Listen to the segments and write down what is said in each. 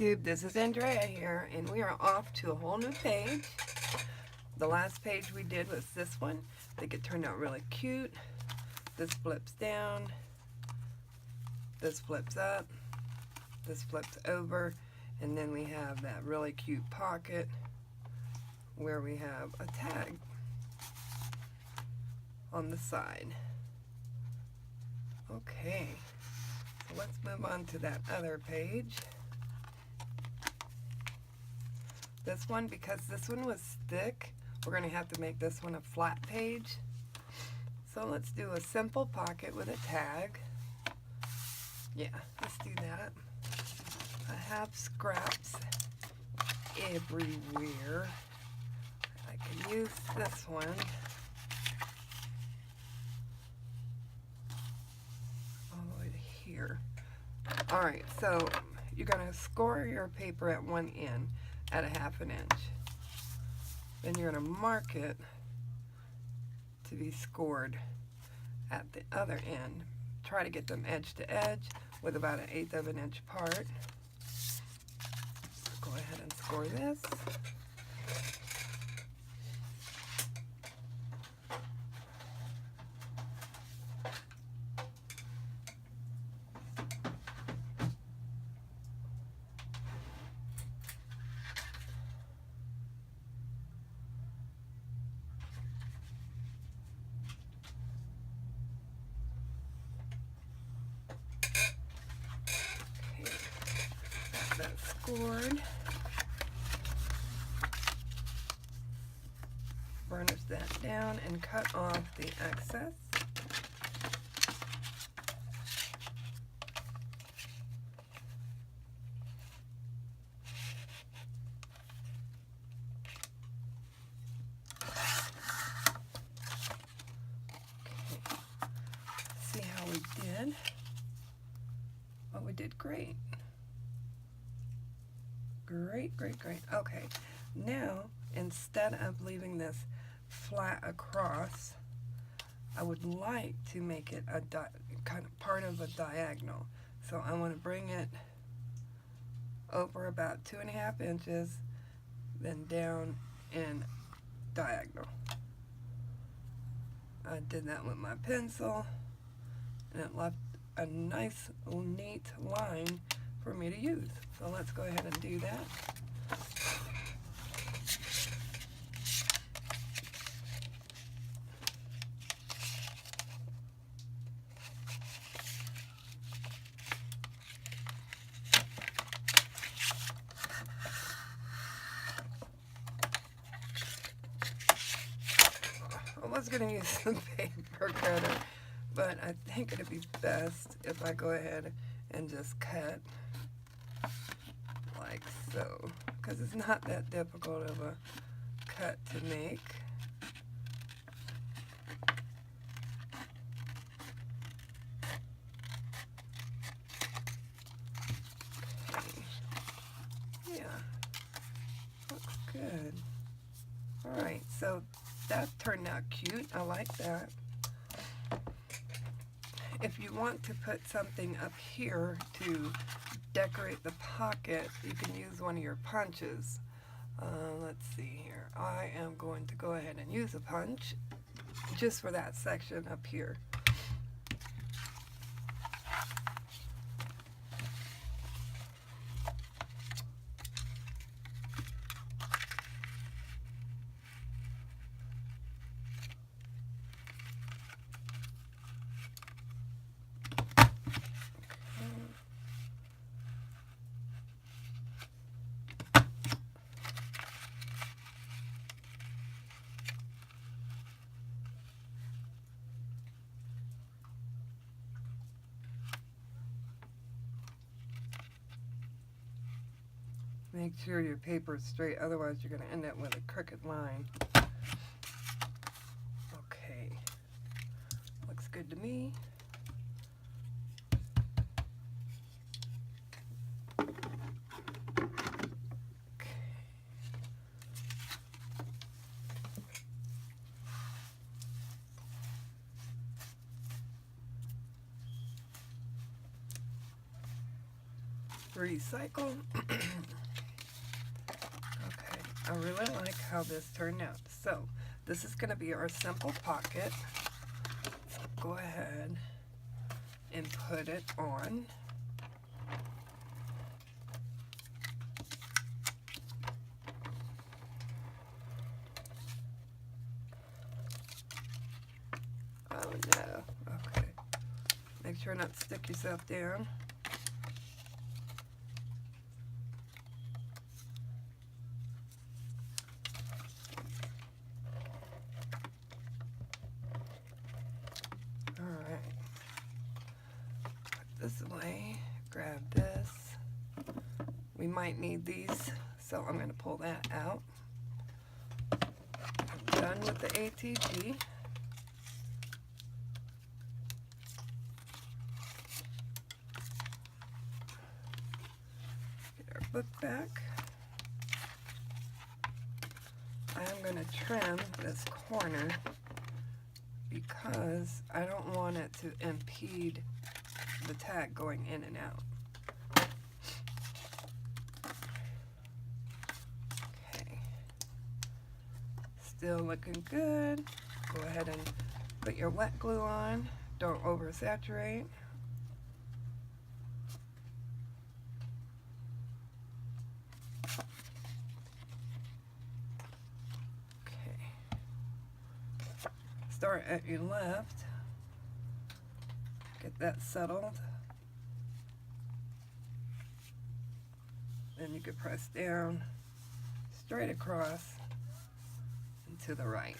YouTube, this is Andrea here, and we are off to a whole new page. The last page we did was this one. I think it turned out really cute. This flips down, this flips up, this flips over, and then we have that really cute pocket where we have a tag on the side. Okay, so let's move on to that other page. This one, because this one was thick, we're going to have to make this one a flat page. So let's do a simple pocket with a tag. Yeah, let's do that. I have scraps everywhere. I can use this one. All the way to here. Alright, so you're going to score your paper at one end at a 1/2 inch. Then you're going to mark it to be scored at the other end. Try to get them edge to edge with about 1/8 of an inch apart. Go ahead and score this. That's scored. Burnish that down and cut off the excess. Okay. See how we did? Well, we did great. Great, great, great. Okay, now instead of leaving this flat across, I would like to make it a kind of part of a diagonal. So I want to bring it over about 2.5 inches, then down in diagonal. I did that with my pencil, and it left a nice, neat line for me to use. So let's go ahead and do that. I was going to use some paper cutter, but I think it'd be best if I go ahead and just cut like so, because it's not that difficult of a cut to make. Okay. Yeah, looks good. Alright, so that turned out cute. I like that. If you want to put something up here to decorate the pocket, you can use one of your punches. Let's see here. I am going to go ahead and use a punch just for that section up here. Make sure your paper is straight, otherwise you're going to end up with a crooked line. Okay, looks good to me. recycle. Okay, I really like how this turned out. So this is going to be our simple pocket. So go ahead and put it on. Oh no, okay. Make sure not to stick yourself down. Alright. Put this away. Grab this. We might need these, so I'm going to pull that out. I'm done with the ATG. Book back. I'm going to trim this corner because I don't want it to impede the tag going in and out. Okay. Still looking good. Go ahead and put your wet glue on. Don't oversaturate. Start at your left, get that settled, then you could press down straight across and to the right.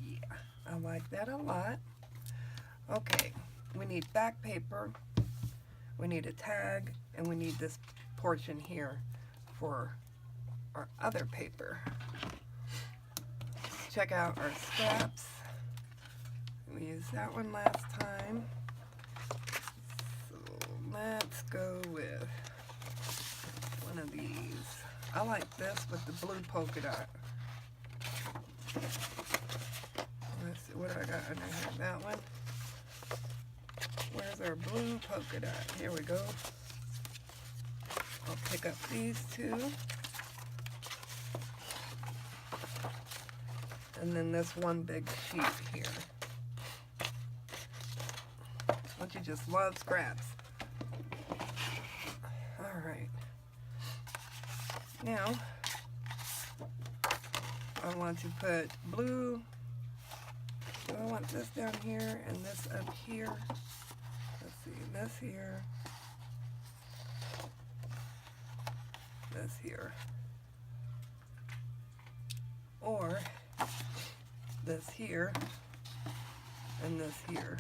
Yeah, I like that a lot. Okay, we need back paper. We need a tag, and we need this portion here for our other paper. Check out our scraps. We used that one last time. So let's go with one of these. I like this with the blue polka dot. Let's see, what do I got under here? That one. Where's our blue polka dot? Here we go. I'll pick up these two. And then this one big sheet here. Don't you just love scraps? Alright. Now, I want to put blue. So I want this down here and this up here. Let's see, this here, this here, or this here, and this here.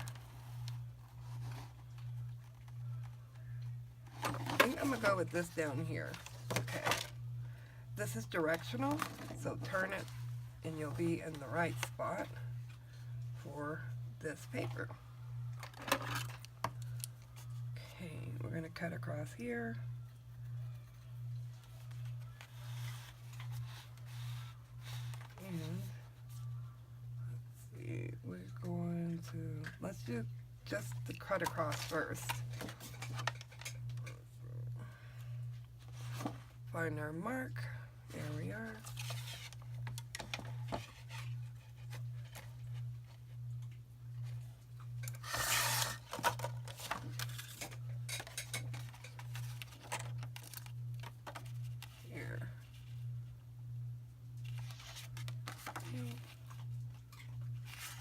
I think I'm going to go with this down here. Okay. This is directional, so turn it and you'll be in the right spot for this paper. We're going to cut across here. And let's see, we're going to, let's do just the cut across first. Find our mark. There we are.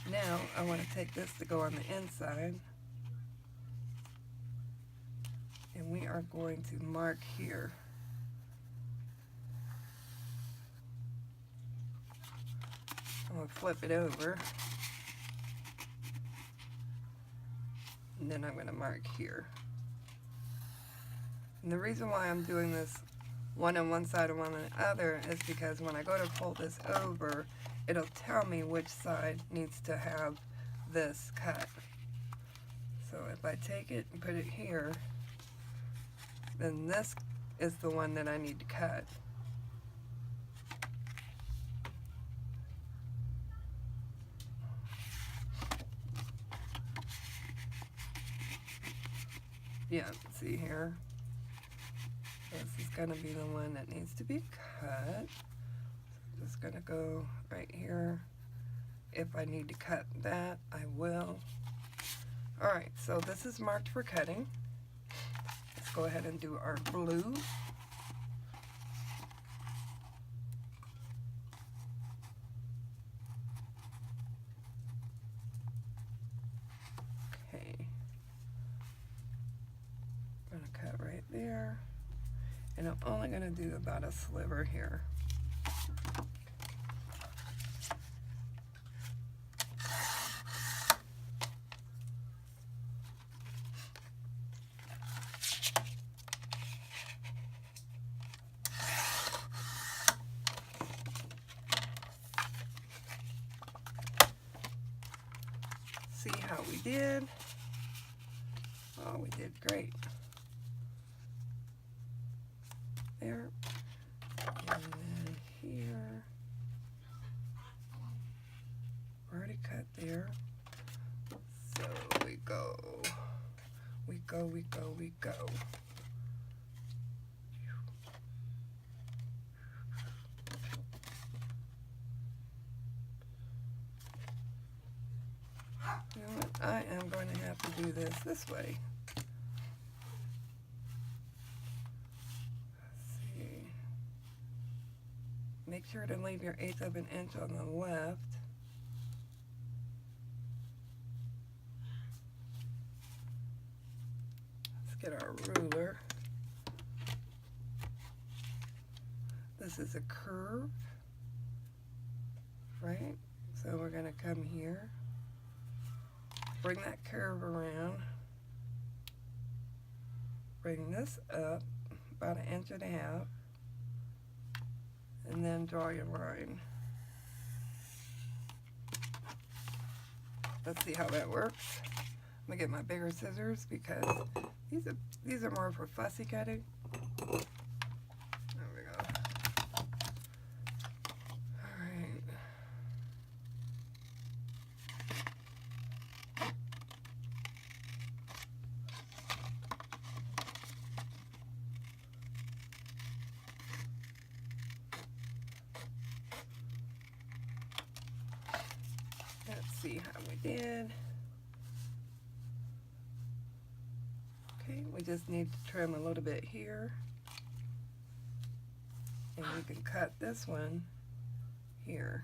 Now I want to take this to go on the inside, and we are going to mark here. I'm going to flip it over, and then I'm going to mark here. And the reason why I'm doing this one on one side and one on the other is because when I go to fold this over, it'll tell me which side needs to have this cut. So if I take it and put it here, then this is the one that I need to cut. Yeah, see here. This is gonna be the one that needs to be cut. So I'm just gonna go right here. If I need to cut that, I will. Alright, so this is marked for cutting. Let's go ahead and do our blue. Okay. I'm gonna cut right there. And I'm only gonna do about a sliver here. See how we did? Oh, we did great. There. And then here. Already cut there. So we go. We go, we go, we go. You know what? I am going to have to do this way. Let's see. Make sure to leave your 1/8 of an inch on the left. Let's get our ruler. This is a curve, right? So we're going to come here. Bring that curve around, bring this up about 1.5 inches, and then draw your line. Let's see how that works. I'm gonna get my bigger scissors because these are more for fussy cutting. There we go. All right. See how we did. Okay, we just need to trim a little bit here. And you can cut this one here.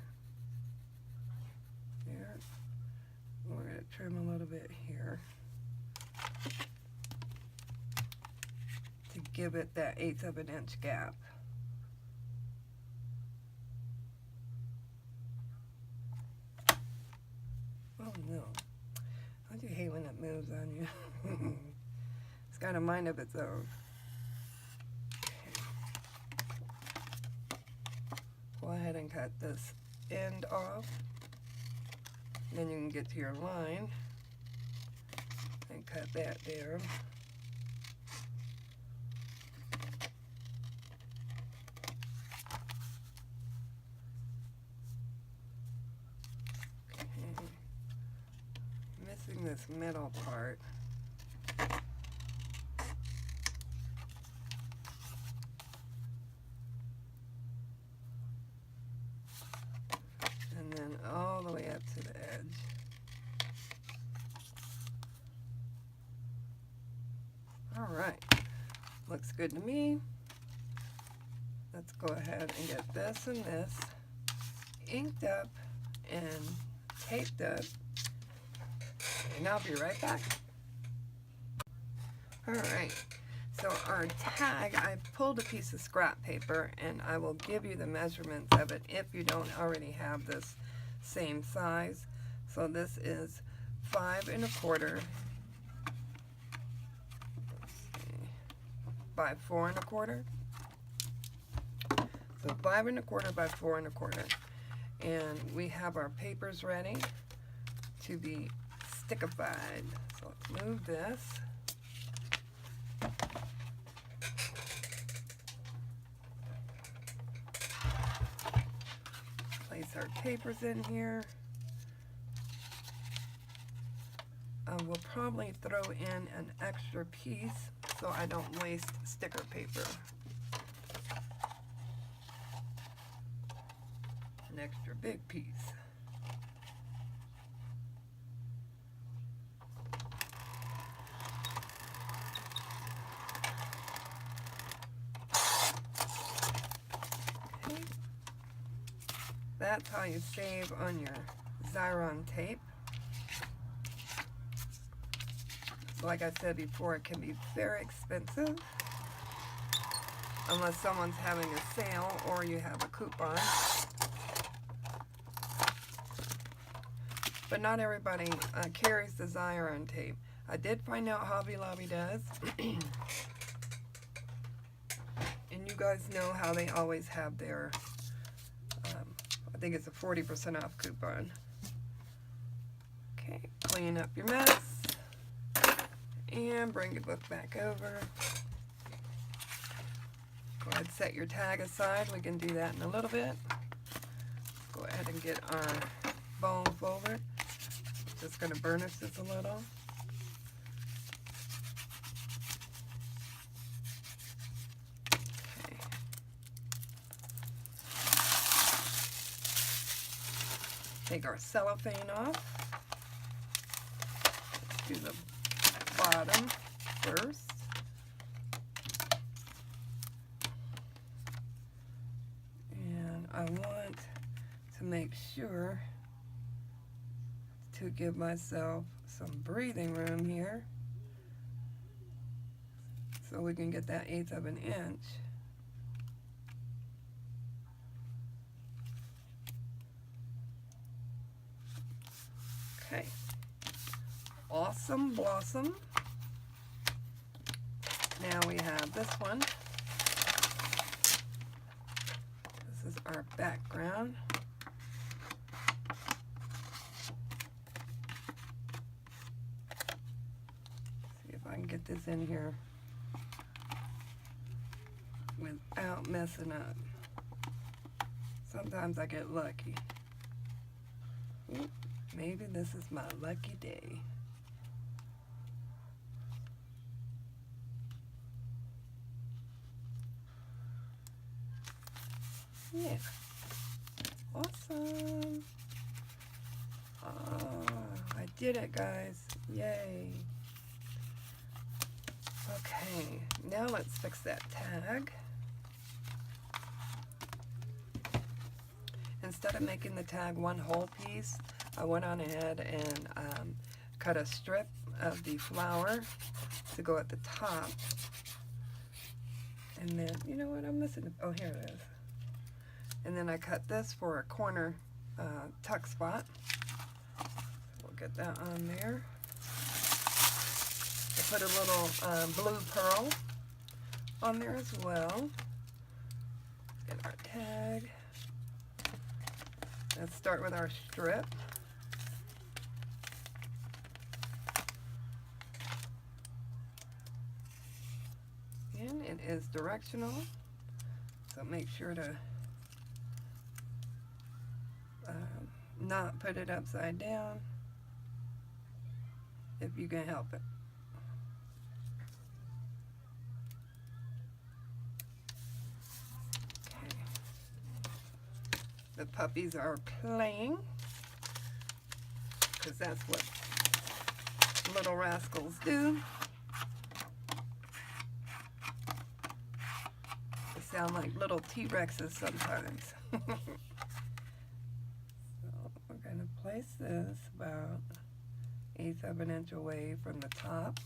There. We're going to trim a little bit here to give it that 1/8 of an inch gap. Oh no. Don't you hate when it moves on you? It's got a mind of its own. Okay. Go ahead and cut this end off. Then you can get to your line and cut that down. This middle part. And then all the way up to the edge. All right, looks good to me. Let's go ahead and get this and this inked up and taped up. And I'll be right back. Alright, so our tag, I pulled a piece of scrap paper and I will give you the measurements of it if you don't already have this same size. So this is 5 1/4 by 4 1/4. So 5 1/4 by 4 1/4. And we have our papers ready to be stickified. So let's move this. Place our papers in here. we'll probably throw in an extra piece so I don't waste sticker paper. An extra big piece. Okay. That's how you save on your Xyron tape. Like I said before, it can be very expensive unless someone's having a sale or you have a coupon. But not everybody carries the Xyron tape. I did find out Hobby Lobby does. And you guys know how they always have their, I think it's a 40% off coupon. Okay, clean up your mess. And bring your book back over. Go ahead and set your tag aside. We can do that in a little bit. Go ahead and get our bone forward. Just going to burnish this a little. Okay. Take our cellophane off. Let's do the bottom first. And I want to make sure to give myself some breathing room here so we can get that 1/8 of an inch. Okay. Awesome blossom. Now we have this one. This is our background. See if I can get this in here without messing up. Sometimes I get lucky. Ooh, maybe this is my lucky day. Yeah. Awesome. Oh, I did it, guys. Yay. Okay, now let's fix that tag. Instead of making the tag one whole piece, I went on ahead and cut a strip of the flower to go at the top. And then, you know what, I'm missing, oh, here it is. And then I cut this for a corner tuck spot. We'll get that on there. I put a little blue pearl on there as well. Get our tag. Let's start with our strip. And it is directional, so make sure to not put it upside down if you can help it. Okay. The puppies are playing because that's what little rascals do. They sound like little T-Rexes sometimes. Going to place this about 1/8 of an inch away from the top.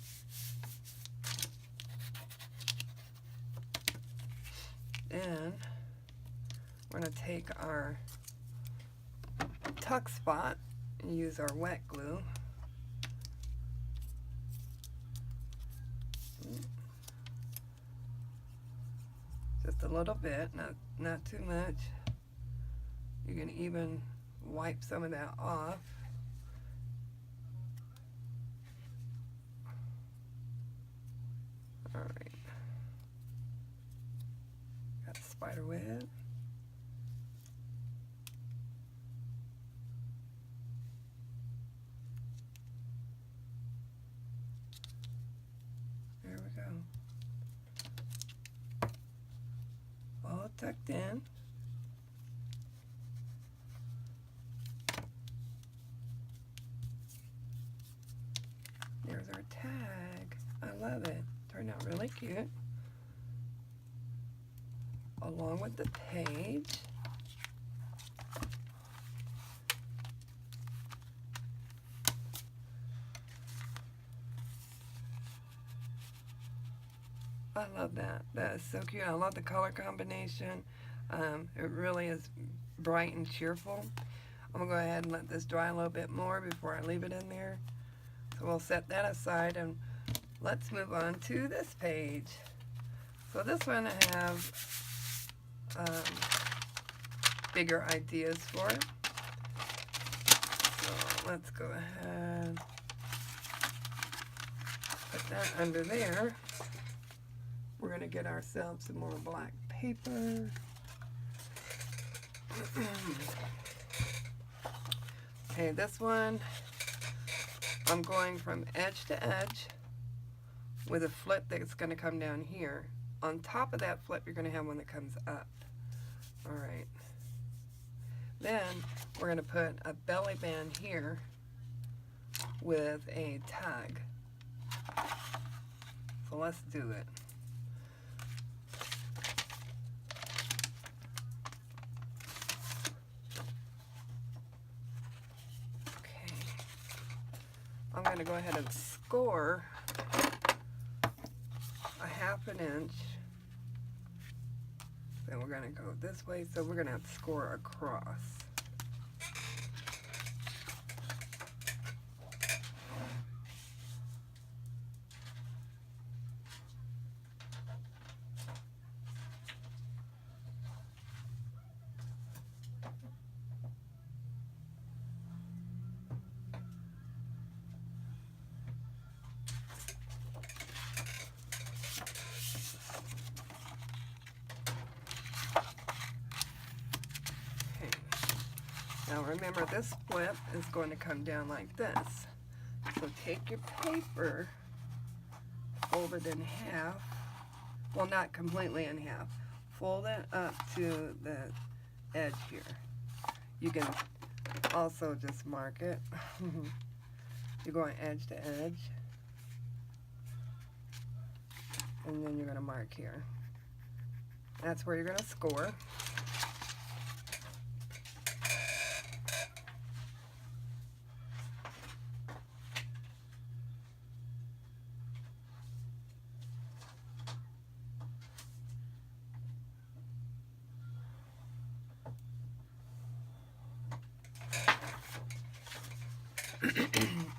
Then we're going to take our tuck spot and use our wet glue. Just a little bit, not too much. You can even wipe some of that off. All right. Got the spider web. tucked in. There's our tag. I love it. Turned out really cute. Along with the page. I love that. That is so cute. I love the color combination. It really is bright and cheerful. I'm going to go ahead and let this dry a little bit more before I leave it in there. So we'll set that aside and let's move on to this page. So this one I have bigger ideas for. So let's go ahead, put that under there. We're going to get ourselves some more black paper. Okay, this one, I'm going from edge to edge with a flip that's going to come down here. On top of that flip, you're going to have one that comes up. All right. Then we're going to put a belly band here with a tag. So let's do it. I'm going to go ahead and score a 1/2 inch. Then we're going to go this way, so we're going to have to score across. Now remember, this flip is going to come down like this. So take your paper, fold it in half. Well, not completely in half. Fold it up to the edge here. You can also just mark it. You're going edge to edge. And then you're going to mark here. That's where you're going to score.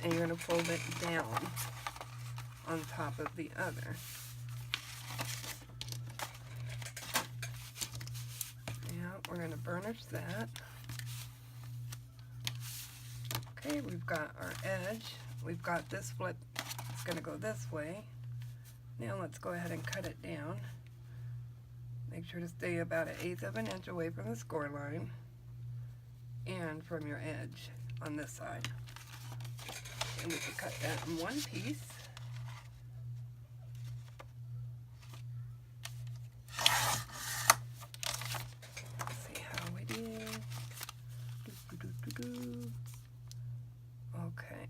And you're going to fold it down on top of the other. Now we're going to burnish that. Okay, we've got our edge. We've got this flip. It's going to go this way. Now let's go ahead and cut it down. Make sure to stay about 1/8 of an inch away from the score line and from your edge on this side. And we can cut that in one piece. Let's see how we did. Okay.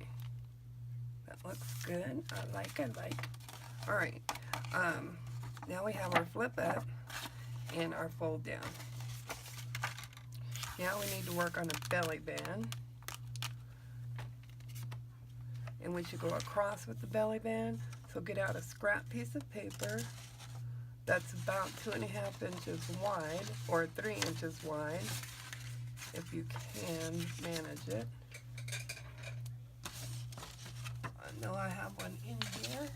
That looks good. I like. All right. Now we have our flip up and our fold down. Now we need to work on a belly band. And we should go across with the belly band. So get out a scrap piece of paper that's about 2.5 inches wide, or 3 inches wide, if you can manage it. I know I have one in here.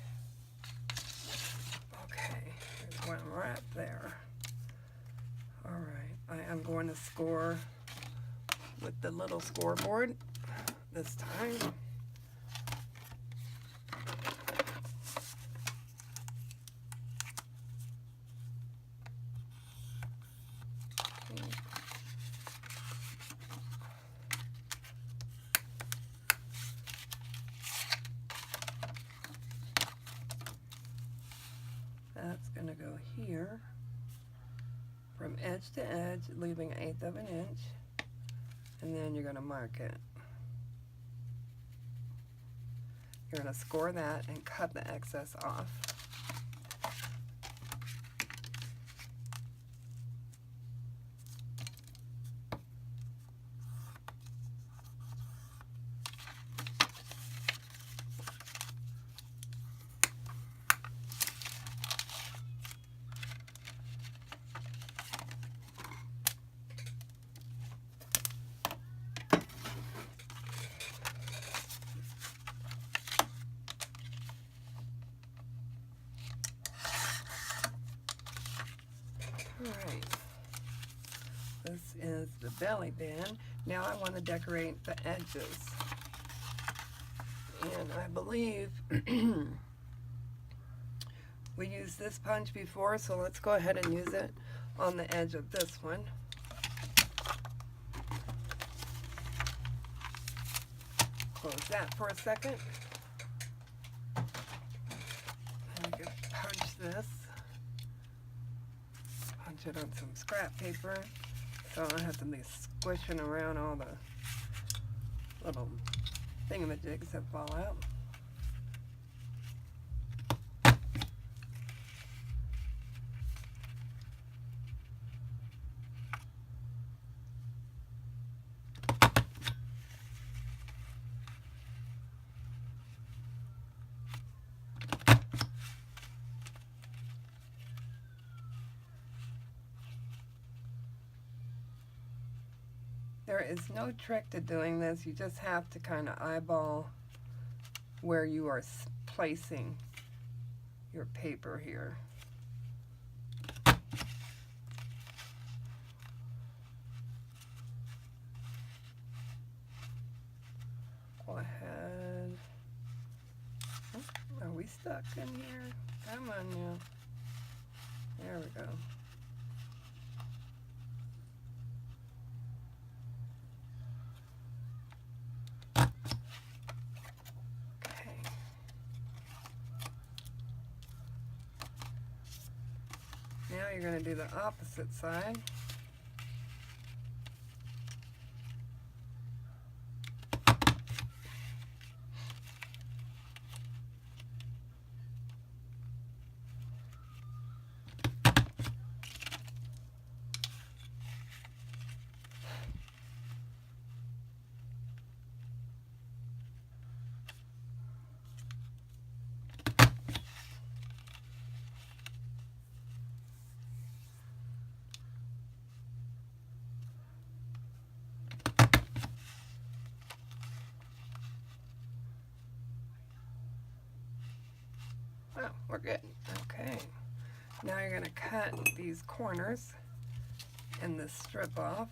Okay, there's one right there. All right, I am going to score with the little scoreboard this time. That's going to go here from edge to edge, leaving 1/8 of an inch, and then you're going to mark it. You're going to score that and cut the excess off. Alright, this is the belly band. Now I want to decorate the edges. And I believe we used this punch before, so let's go ahead and use it on the edge of this one. Close that for a second. And I can punch this. Punch it on some scrap paper so I don't have to be squishing around all the little thingamajigs that fall out. There is no trick to doing this. You just have to kind of eyeball where you are placing your paper here. Go ahead. Oh, are we stuck in here? Come on now. There we go. Now you're going to do the opposite side. Oh, we're good. Okay. Now you're going to cut these corners and this strip off.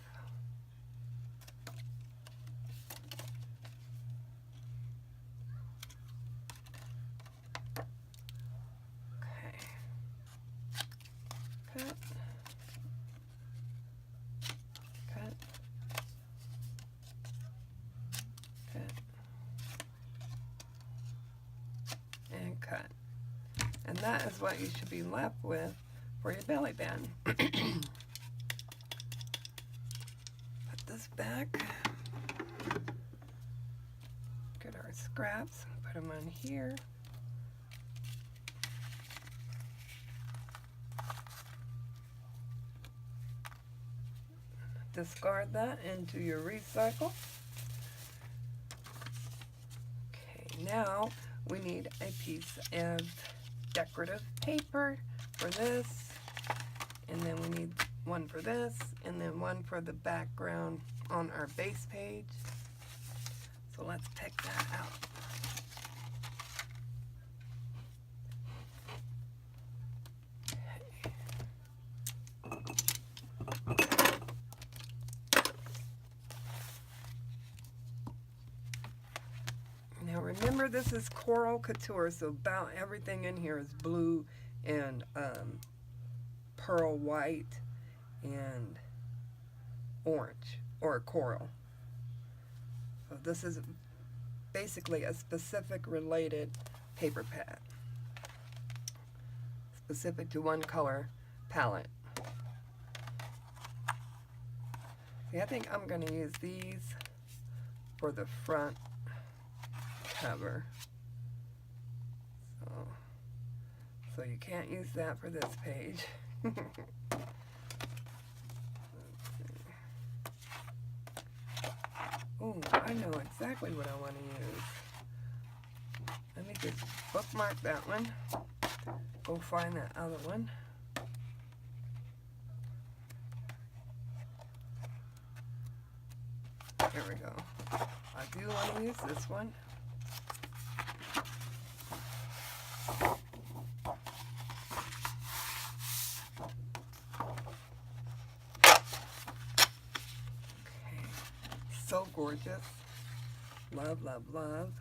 Okay. Cut. Cut. Cut. And cut. And that is what you should be left with for your belly band. Put this back. Get our scraps, put them on here. Discard that into your recycle. Okay, now we need a piece of decorative paper for this, and then we need one for this, and then one for the background on our base page. So let's pick that out. Now remember, this is Coral Couture, so about everything in here is blue and pearl white and orange, or coral. So this is basically a specific related paper pad, specific to one color palette. See, I think I'm going to use these for the front cover. So you can't use that for this page. Oh, I know exactly what I want to use. Let me just bookmark that one. Go find that other one. Here we go. I do want to use this one. Okay. So gorgeous. Love, love, love.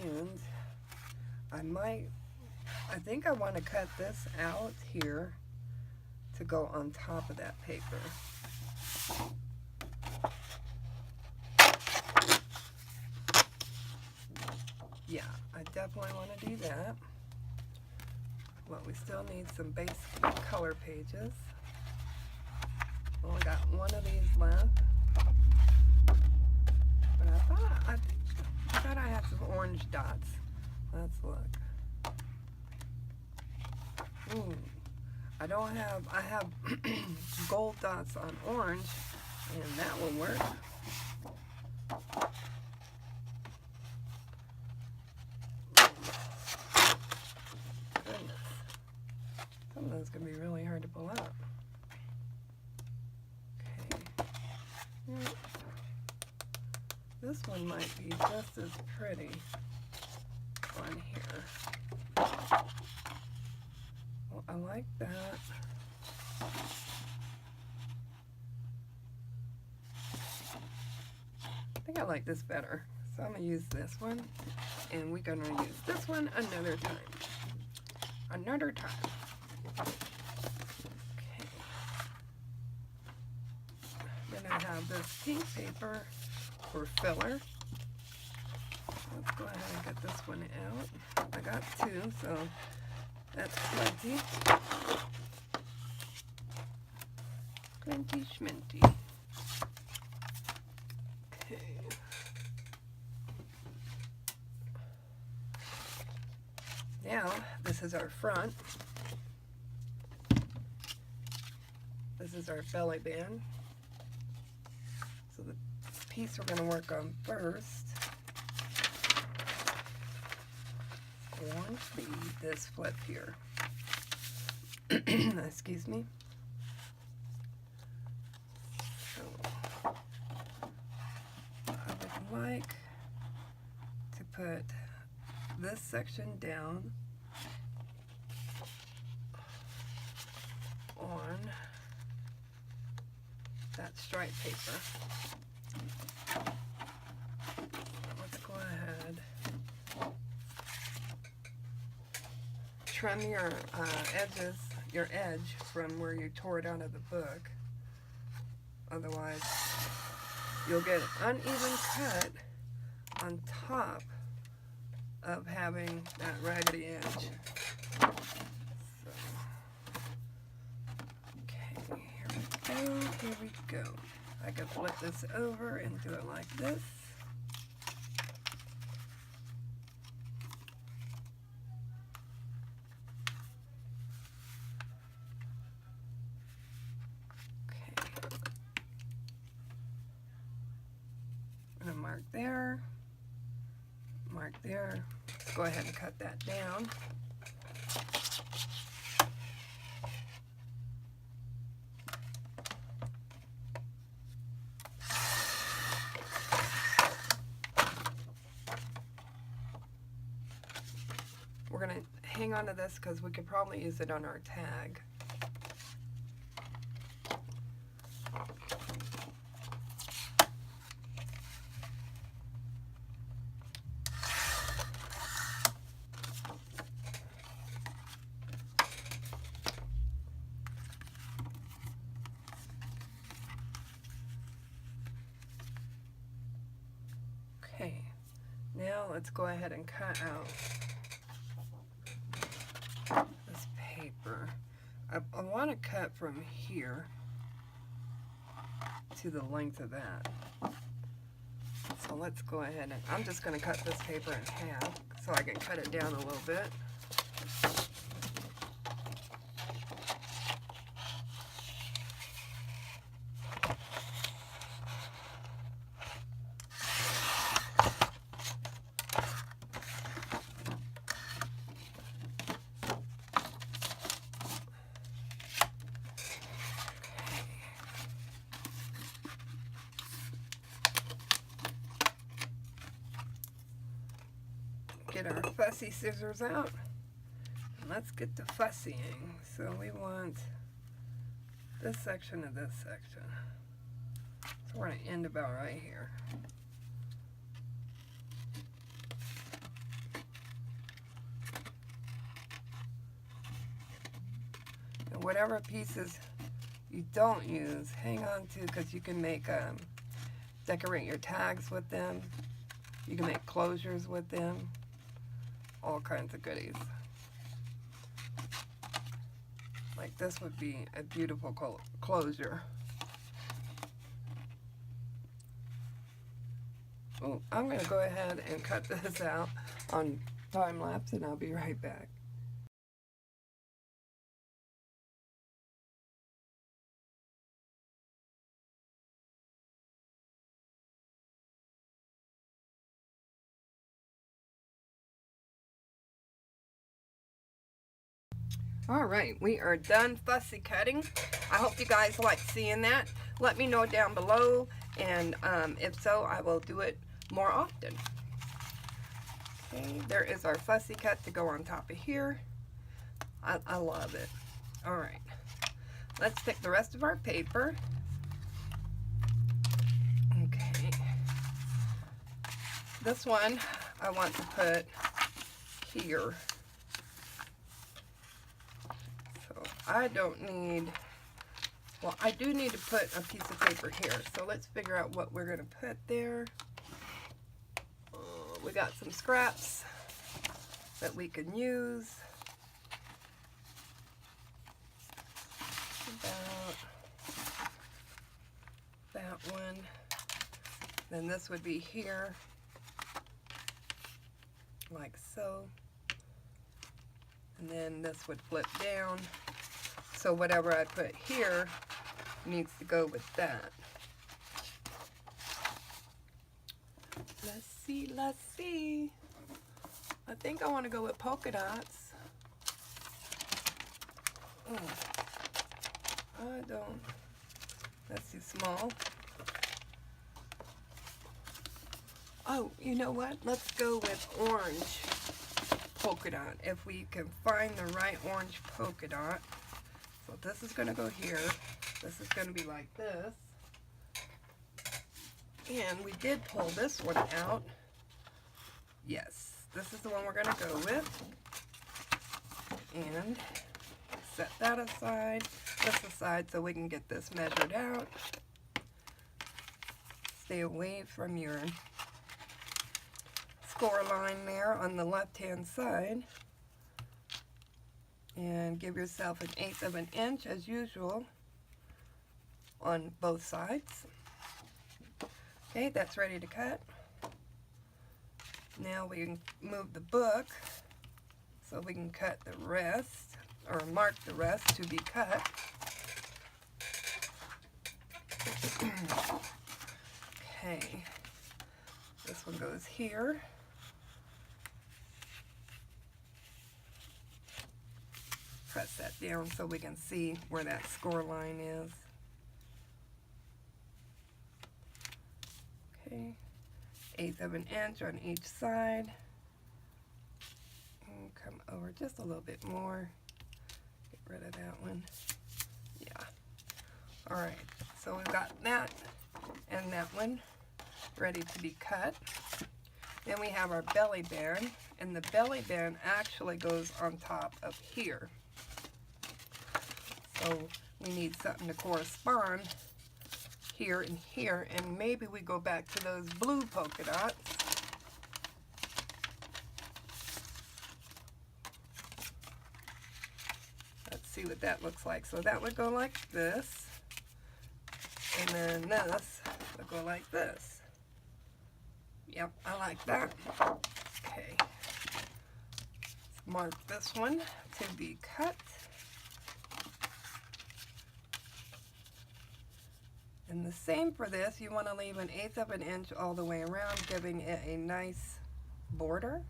And I think I want to cut this out here to go on top of that paper. Yeah, I definitely want to do that. Well, we still need some base color pages. Only got one of these left. But I thought I had some orange dots. Let's look. Ooh, I have gold dots on orange, and that will work. Goodness. Some of those can be really hard to pull out. Okay. Yep. This one might be just as pretty on here. Well, I like that. I think I like this better. So I'm going to use this one, and we're going to use this one another time. Another time. Okay. Then I have this pink paper for filler. Let's go ahead and get this one out. I got two, so that's plenty. Plenty schminty. Okay. Now, this is our front. This is our belly band. So the piece we're going to work on first is going to be this flip here. Excuse me. So I would like to put this section down on that stripe paper. Let's go ahead. Trim your edges, your edge from where you tore it out of the book. Otherwise, you'll get an uneven cut on top of having that raggedy edge. So, okay, here we go. I can flip this over and do it like this. Okay. I'm gonna mark there. Mark there. Let's go ahead and cut that down. We're going to hang on to this because we could probably use it on our tag. Okay, now let's go ahead and cut out this paper. to cut from here to the length of that. So let's go ahead and I'm just going to cut this paper in half so I can cut it down a little bit. Get our fussy scissors out and let's get to fussying. So we want this section of this section. So we're going to end about right here. And whatever pieces you don't use, hang on to, because you can make decorate your tags with them. You can make closures with them. All kinds of goodies. Like this would be a beautiful closure. Oh, I'm going to go ahead and cut this out on time lapse and I'll be right back. Alright, we are done fussy cutting. I hope you guys like seeing that. Let me know down below, and if so, I will do it more often. Okay, there is our fussy cut to go on top of here. I love it. Alright, let's take the rest of our paper. Okay, this one I want to put here. I don't need, well, I do need to put a piece of paper here, so let's figure out what we're going to put there. We got some scraps that we can use. About that one. Then this would be here, like so. And then this would flip down. So whatever I put here needs to go with that. Let's see, let's see. I think I want to go with polka dots. Oh, I don't. That's too small. Oh, you know what? Let's go with orange polka dot. If we can find the right orange polka dot. So this is going to go here. This is going to be like this. And we did pull this one out. Yes, this is the one we're going to go with. And set that aside. This aside so we can get this measured out. Stay away from your score line there on the left hand side. And give yourself 1/8 of an inch as usual on both sides. Okay, that's ready to cut. Now we can move the book so we can cut the rest, or mark the rest to be cut. Okay, this one goes here. Press that down so we can see where that score line is. Okay, 1/8 of an inch on each side. And come over just a little bit more. Get rid of that one. Yeah. Alright, so we've got that and that one ready to be cut. Then we have our belly band, and the belly band actually goes on top of here. So we need something to correspond here and here, and maybe we go back to those blue polka dots. Let's see see what that looks like. So that would go like this, and then this would go like this. Yep, I like that. Okay, let's mark this one to be cut. And the same for this, you want to leave 1/8 of an inch all the way around, giving it a nice border.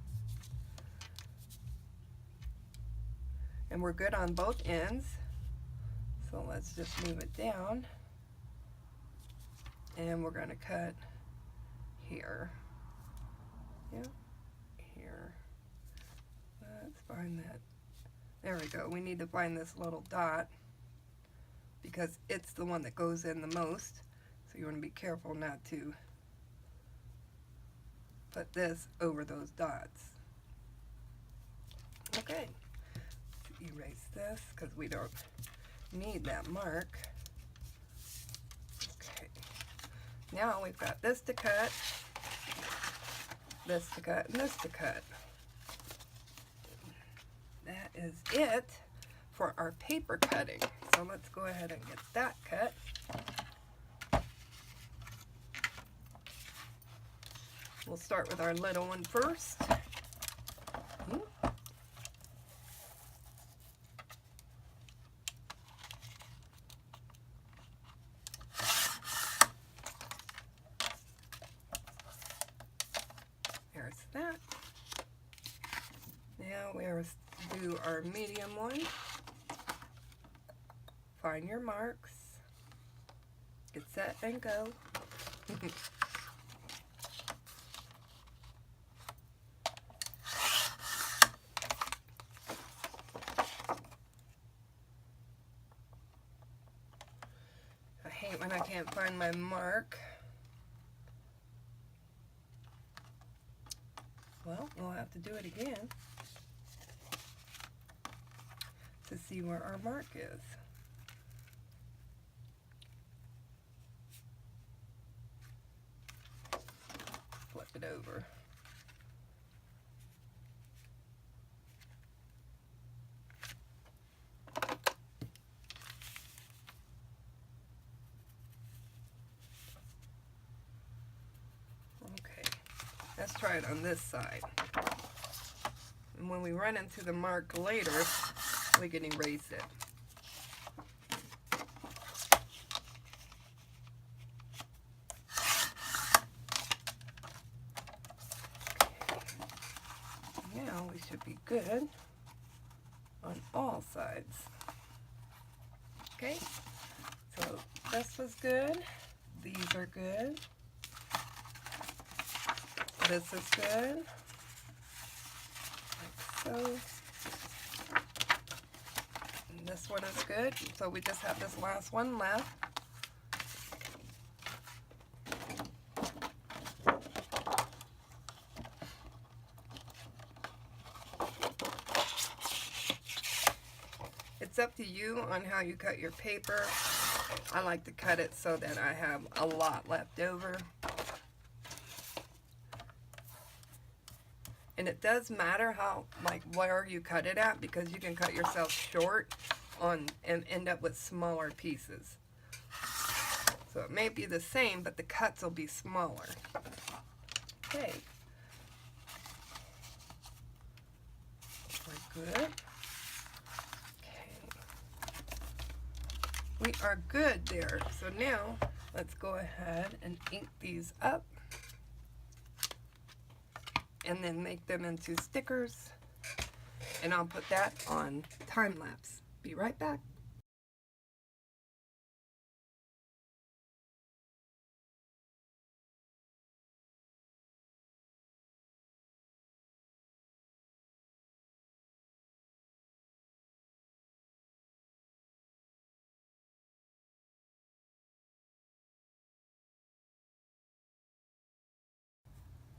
And we're good on both ends. So let's just move it down. And we're going to cut here. Yeah, here. Let's find that. There we go. We need to find this little dot, because it's the one that goes in the most. So you want to be careful not to put this over those dots. Okay, erase this because we don't need that mark. Okay, now we've got this to cut, this to cut, and this to cut. That is it for our paper cutting. So let's go ahead and get that cut. We'll start with our little one first. There's that. Now we'll do our medium one. Find your marks. Get set and go. I hate when I can't find my mark. Well, we'll have to do it again to see where our mark is. Flip it over. Okay, let's try it on this side. And when we run into the mark later, we can erase it. Now we should be good on all sides. Okay, so this was good. These are good. This is good. Like so. And this one is good. So we just have this last one left. It's up to you on how you cut your paper. I like to cut it so that I have a lot left over. And it does matter how, like, where you cut it at, because you can cut yourself short on and end up with smaller pieces. So it may be the same, but the cuts will be smaller. Okay. We're good. We are good there. So now let's go ahead and ink these up and then make them into stickers, and I'll put that on time lapse. Be right back.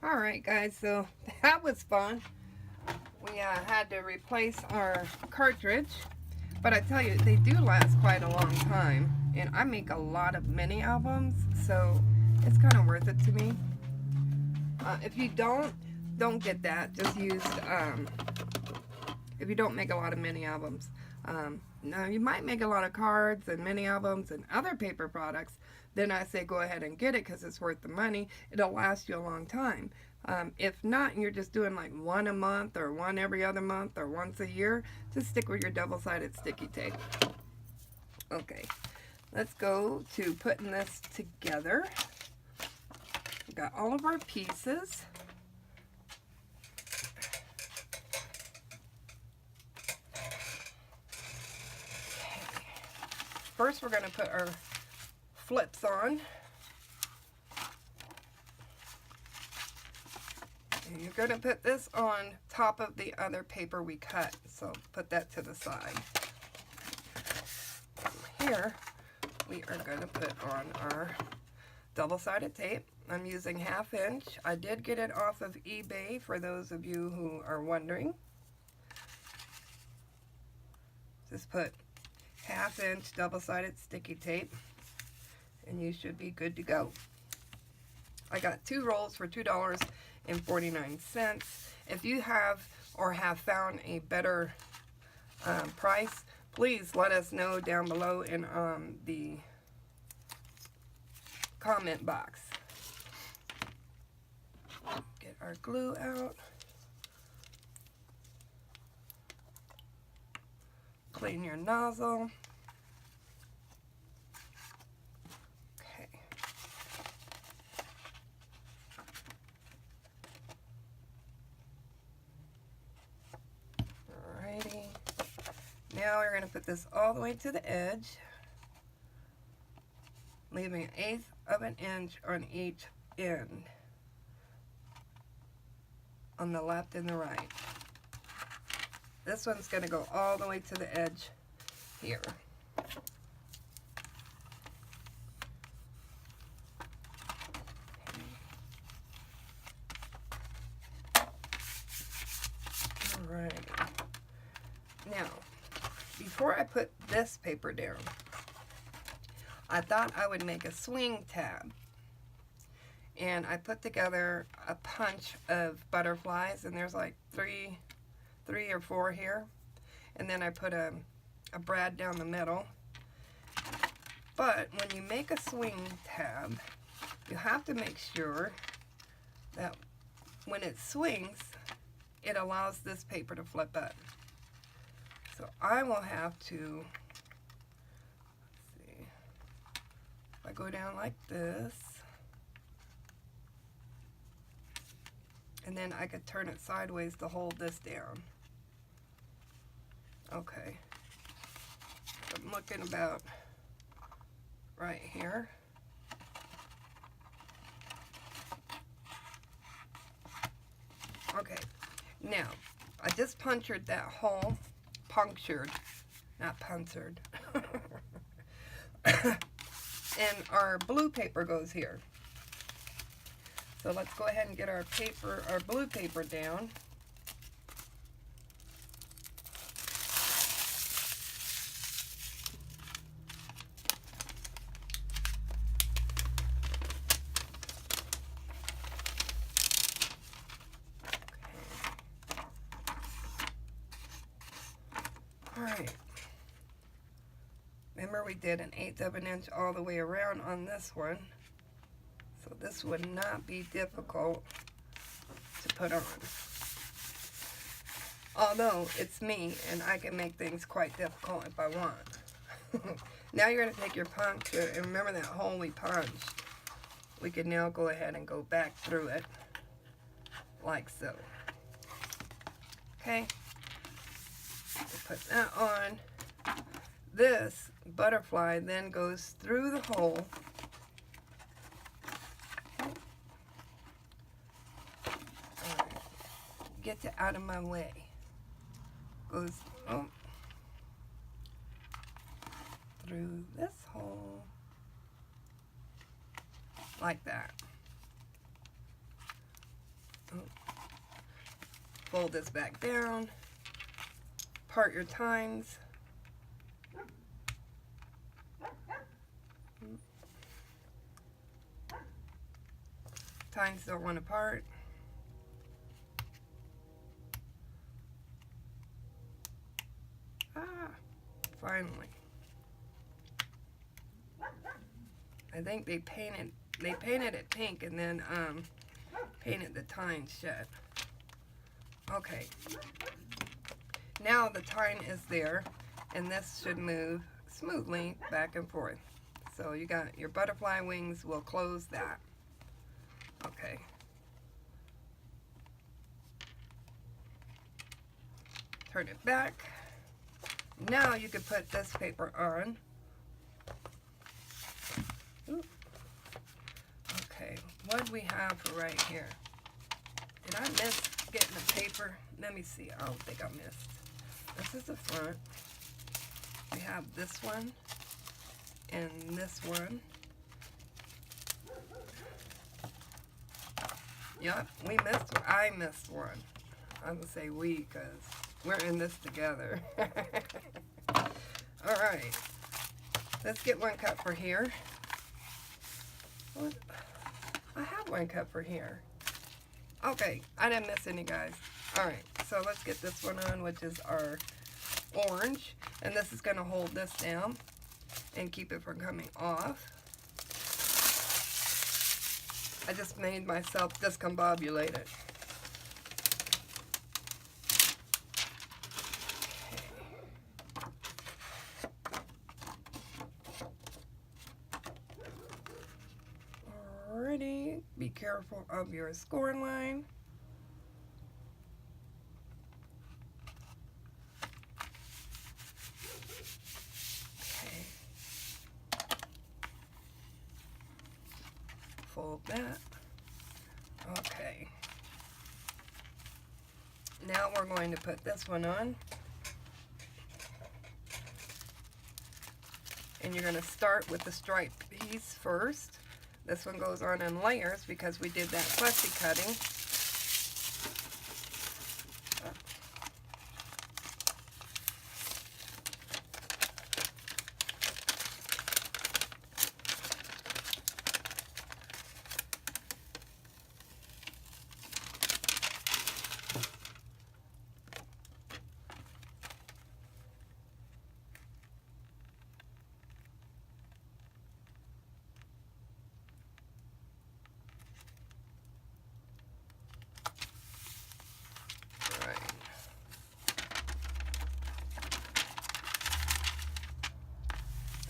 Alright guys, so that was fun. We had to replace our cartridge, but I tell you, they do last quite a long time, and I make a lot of mini albums, so it's kind of worth it to me. If you don't get that. Just use, if you don't make a lot of mini albums, Now, you might make a lot of cards and mini albums and other paper products. Then I say go ahead and get it because it's worth the money. It'll last you a long time. If not, and you're just doing like one a month or one every other month or once a year, just stick with your double-sided sticky tape. Okay, let's go to putting this together. We got all of our pieces. First, we're going to put our flips on. And you're going to put this on top of the other paper we cut, so put that to the side. Here, we are going to put on our double-sided tape. I'm using 1/2 inch. I did get it off of eBay for those of you who are wondering. Just put 1/2 inch double-sided sticky tape and you should be good to go. I got 2 rolls for $2.49. If you have or have found a better price, please let us know down below in the comment box. Get our glue out. Clean your nozzle. Okay. Alrighty. Now we're going to put this all the way to the edge, leaving 1/8 of an inch on each end, on the left and the right. This one's going to go all the way to the edge here. Alright. Now, before I put this paper down, I thought I would make a swing tab. And I put together a bunch of butterflies, and there's like three or 4 here, and then I put a brad down the middle. But when you make a swing tab, you have to make sure that when it swings, it allows this paper to flip up. So I will have to, let's see, if I go down like this, and then I could turn it sideways to hold this down. Okay, I'm looking about right here. Okay, now I just punctured that hole, not punctured. And our blue paper goes here. So let's go ahead and get our blue paper down. Alright, remember we did 1/8 of an inch all the way around on this one, so this would not be difficult to put on. Although it's me and I can make things quite difficult if I want. Now you're going to take your puncture, and remember that hole we punched, we can now go ahead and go back through it like so. Okay? Put that on. This butterfly then goes through the hole. Right. Get it out of my way. Goes through this hole like that. Fold this back down. Part your tines. Tines don't want to part. finally. I think they painted it pink and then painted the tines shut. Okay. Now the tine is there, and this should move smoothly back and forth. So you got your butterfly wings, will close that. Okay. Turn it back. Now you can put this paper on. Ooh. Okay, what do we have for right here? Did I miss getting the paper? Let me see. I don't think I missed. This is the front. We have this one and this one. Yep, we missed one. I missed one. I'm gonna say we because we're in this together. All right, let's get one cut for here. What? I have one cut for here. Okay, I didn't miss any, guys. All right, so let's get this one on, which is our orange, and this is going to hold this down and keep it from coming off. I just made myself discombobulated. Alrighty, be careful of your score line. Fold that. Okay. Now we're going to put this one on. And you're going to start with the striped piece first. This one goes on in layers because we did that fussy cutting.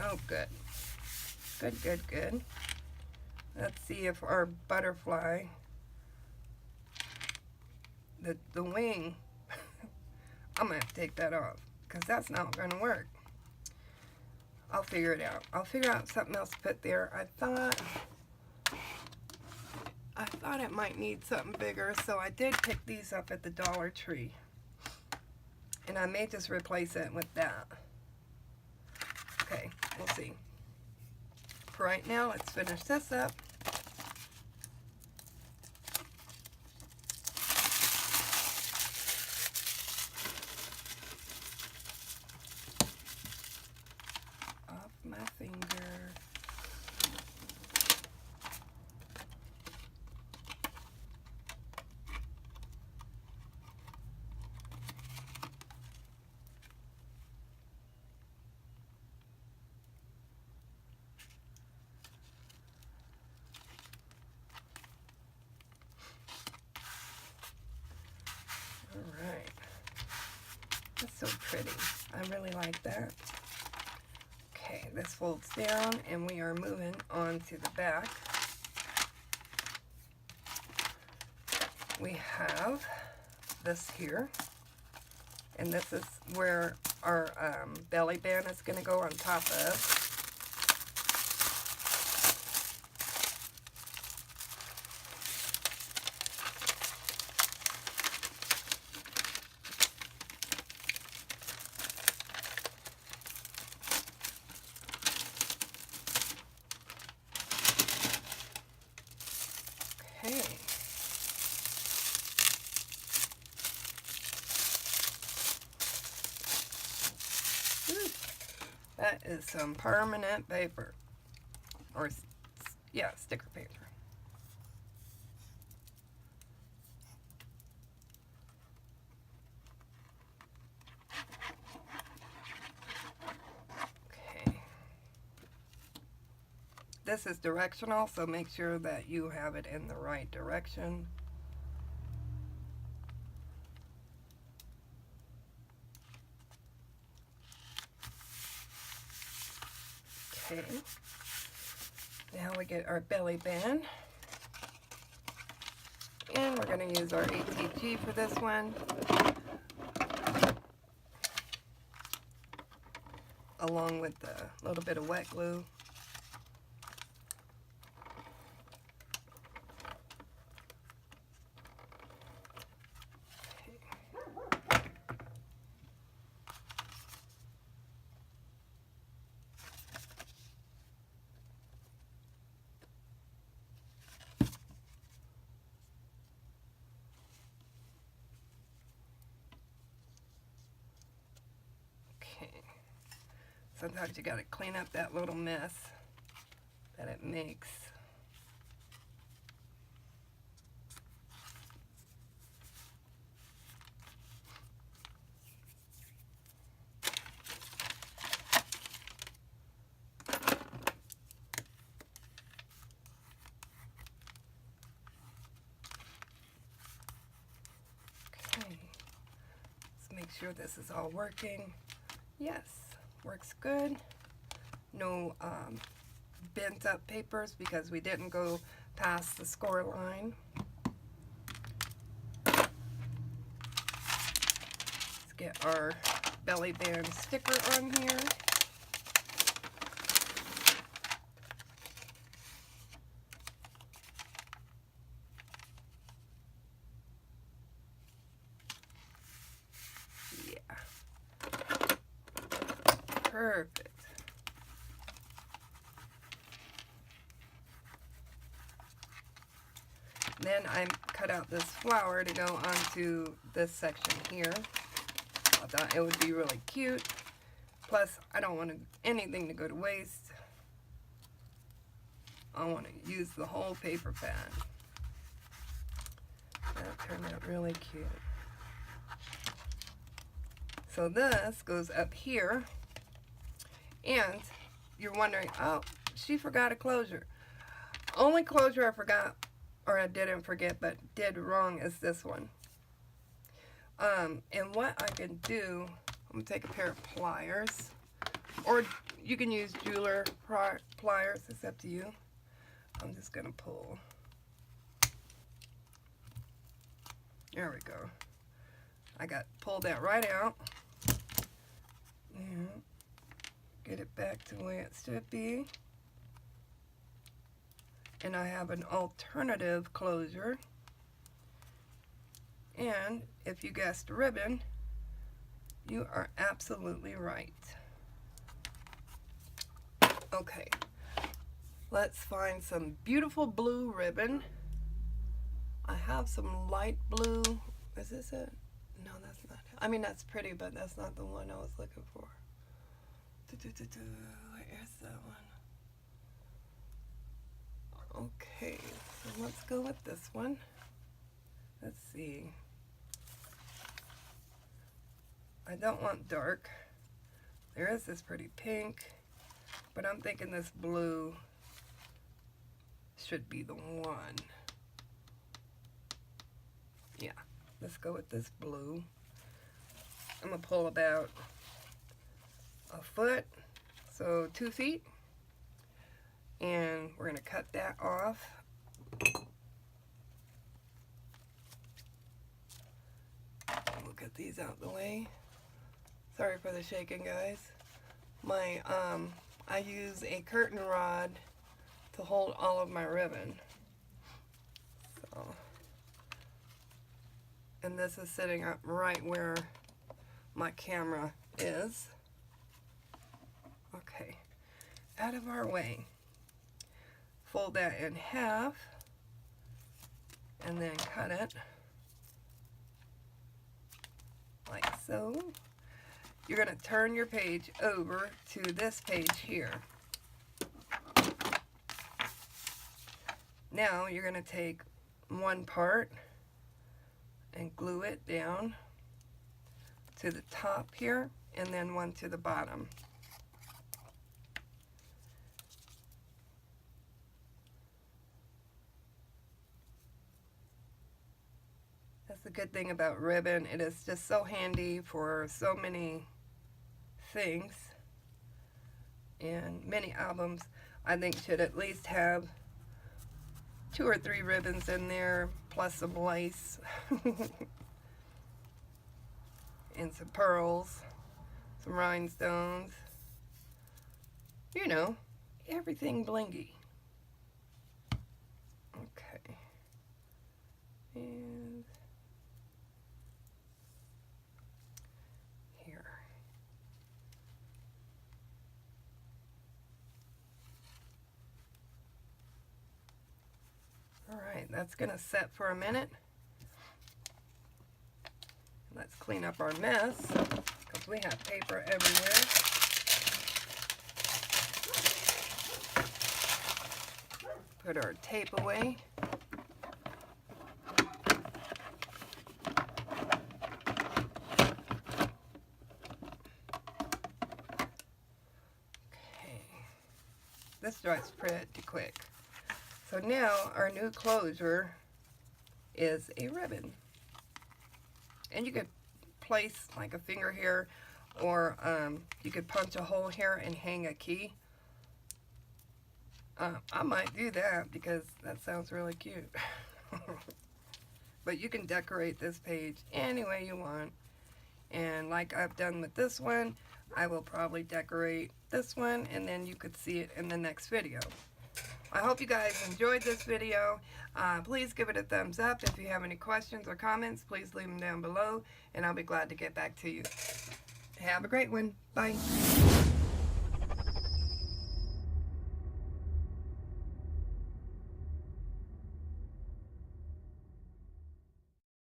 Oh, good. Good, good, good. Let's see if our butterfly, the wing, I'm going to have to take that off because that's not going to work. I'll figure it out. I'll figure out something else to put there. I thought it might need something bigger, so I did pick these up at the Dollar Tree. And I may just replace it with that. Okay, we'll see. For right now, let's finish this up. Off my finger. Alright, that's so pretty. I really like that. Okay, this folds down and we are moving on to the back. We have this here, and this is where our belly band is going to go on top of. Okay. That is some permanent paper, or yeah, sticker paper. this is directional, so make sure that you have it in the right direction. Okay. Now we get our belly band. And we're going to use our ATG for this one, along with a little bit of wet glue. Sometimes you got to clean up that little mess that it makes. Okay, let's make sure this is all working. Yes. Works good. No bent up papers because we didn't go past the score line. Let's get our belly band sticker on here. Perfect. Then I cut out this flower to go onto this section here. I thought it would be really cute. Plus, I don't want anything to go to waste. I want to use the whole paper pad. That turned out really cute. So this goes up here. And you're wondering, oh, she forgot a closure. Only closure I forgot, or I didn't forget, but did wrong is this one. And what I can do, I'm going to take a pair of pliers, or you can use jeweler pliers, it's up to you. I'm just going to pull. There we go. I pulled that right out. And get it back to the way it should be. And I have an alternative closure. And if you guessed ribbon, you are absolutely right. Okay, let's find some beautiful blue ribbon. I have some light blue. Is this it? No, that's not it. I mean, that's pretty, but that's not the one I was looking for. Where's that one? Okay, so let's go with this one. Let's see. I don't want dark. There is this pretty pink, but I'm thinking this blue should be the one. Yeah, let's go with this blue. I'm gonna pull about a foot, so 2 feet, and we're going to cut that off. We'll get these out the way. Sorry for the shaking, guys. I use a curtain rod to hold all of my ribbon. So, and this is sitting up right where my camera is. Okay, out of our way. Fold that in half and then cut it like so. You're going to turn your page over to this page here. Now you're going to take one part and glue it down to the top here and then one to the bottom. the good thing about ribbon. It is just so handy for so many things. And many albums, I think, should at least have 2 or 3 ribbons in there, plus some lace. And some pearls, some rhinestones. You know, everything blingy. Okay. And here. Alright, that's going to set for a minute. Let's clean up our mess, because we have paper everywhere. Put our tape away. Okay. This dries pretty quick. So now our new closure is a ribbon. And you could place like a finger here, or you could punch a hole here and hang a key. I might do that because that sounds really cute. But you can decorate this page any way you want. And like I've done with this one, I will probably decorate this one, and then you could see it in the next video. I hope you guys enjoyed this video. Please give it a thumbs up. If you have any questions or comments, please leave them down below, and I'll be glad to get back to you. Have a great one. Bye.